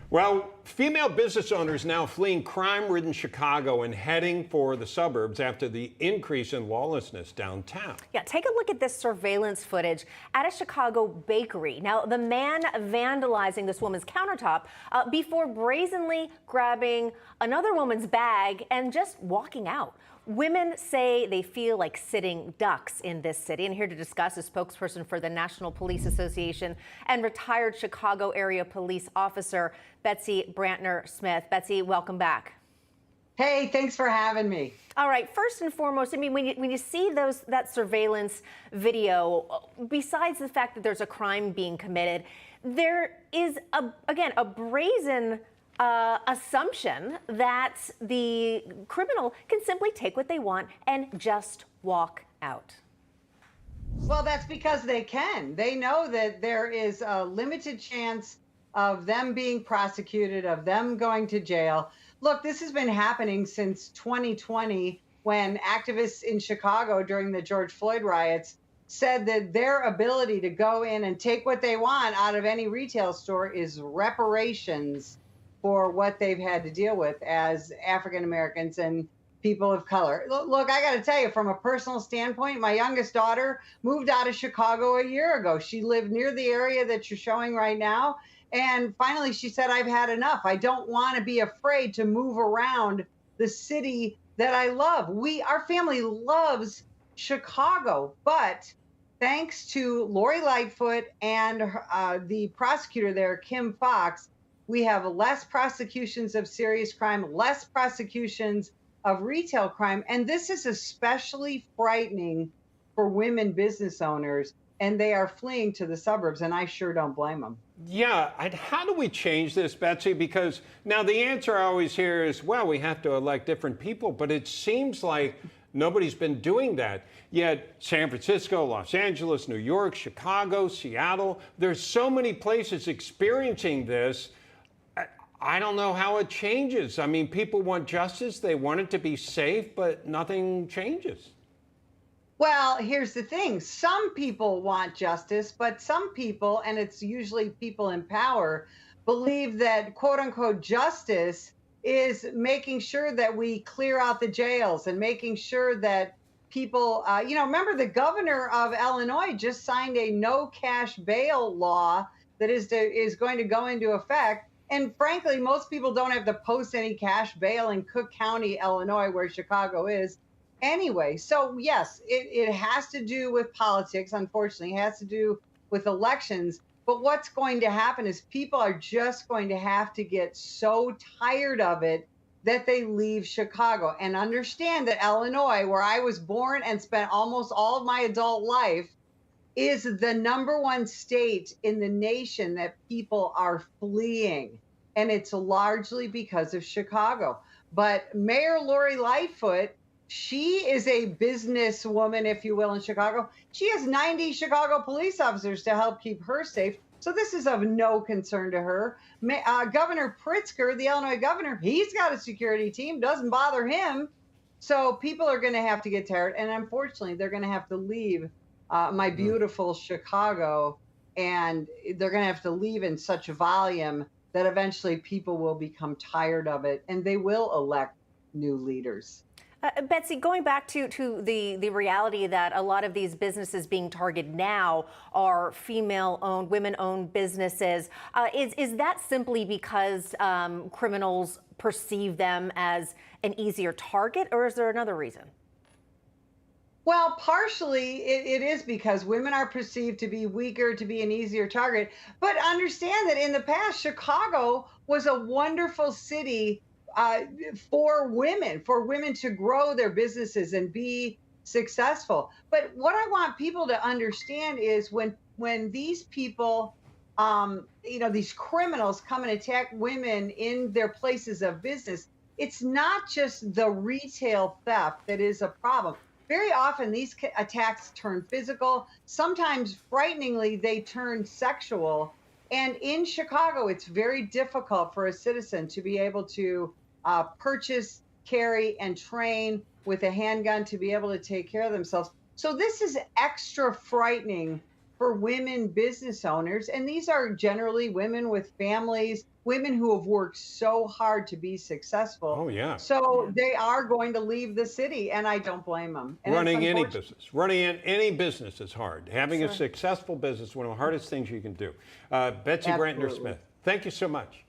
Well, female business owners now fleeing crime-ridden Chicago and heading for the suburbs after the increase in lawlessness downtown. Yeah, take a look at this surveillance footage at a Chicago bakery. Now, the man vandalizing this woman's countertop before brazenly grabbing another woman's bag and just walking out. Women say they feel like sitting ducks in this city. And here to discuss is spokesperson for the National Police Association and retired Chicago area police officer, Betsy Brantner Smith. Betsy, welcome back. Hey, thanks for having me. All right, first and foremost, I mean, when you see that surveillance video, besides the fact that there's a crime being committed, there is, again, a brazen assumption that the criminal can simply take what they want and just walk out. Well, that's because they can. They know that there is a limited chance of them being prosecuted, of them going to jail. Look, this has been happening since 2020 when activists in Chicago during the George Floyd riots said that their ability to go in and take what they want out of any retail store is reparations for what they've had to deal with as African Americans and people of color. Look, I got to tell you, from a personal standpoint, my youngest daughter moved out of Chicago a year ago. She lived near the area that you're showing right now. And finally, she said, I've had enough. I don't want to be afraid to move around the city that I love. Our family loves Chicago, but thanks to Lori Lightfoot and the prosecutor there, Kim Fox, we have less prosecutions of serious crime, less prosecutions of retail crime. And this is especially frightening for women business owners, and they are fleeing to the suburbs, and I sure don't blame them. Yeah, how do we change this, Betsy? Because now the answer I always hear is, well, we have to elect different people, but it seems like nobody's been doing that. Yet San Francisco, Los Angeles, New York, Chicago, Seattle, there's so many places experiencing this. I don't know how it changes. I mean, people want justice. They want it to be safe, but nothing changes. Well, here's the thing. Some people want justice, but some people, and it's usually people in power, believe that quote unquote justice is making sure that we clear out the jails and making sure that people, remember the governor of Illinois just signed a no cash bail law that is going to go into effect. And frankly, most people don't have to post any cash bail in Cook County, Illinois, where Chicago is anyway. So yes, it has to do with politics, unfortunately. It has to do with elections. But what's going to happen is people are just going to have to get so tired of it that they leave Chicago. And understand that Illinois, where I was born and spent almost all of my adult life, is the #1 state in the nation that people are fleeing. And it's largely because of Chicago. But Mayor Lori Lightfoot, she is a businesswoman, if you will, in Chicago. She has 90 Chicago police officers to help keep her safe. So this is of no concern to her. Governor Pritzker, the Illinois governor, he's got a security team, doesn't bother him. So people are going to have to get tired. And unfortunately, they're going to have to leave my beautiful Chicago, and they're going to have to leave in such volume that eventually people will become tired of it, and they will elect new leaders. Betsy, going back to the reality that a lot of these businesses being targeted now are female-owned, women-owned businesses, is that simply because criminals perceive them as an easier target, or is there another reason? Well, partially it is because women are perceived to be weaker, to be an easier target. But understand that in the past, Chicago was a wonderful city for women to grow their businesses and be successful. But what I want people to understand is when these people, these criminals come and attack women in their places of business, it's not just the retail theft that is a problem. Very often these attacks turn physical. Sometimes, frighteningly, they turn sexual. And in Chicago, it's very difficult for a citizen to be able to purchase, carry, and train with a handgun to be able to take care of themselves. So this is extra frightening for women business owners. And these are generally women with families, women who have worked so hard to be successful. Oh, yeah. So they are going to leave the city, and I don't blame them. And Running any any business is hard. Having a Sure. successful business is one of the hardest things you can do. Betsy Brantner Absolutely. Smith, thank you so much.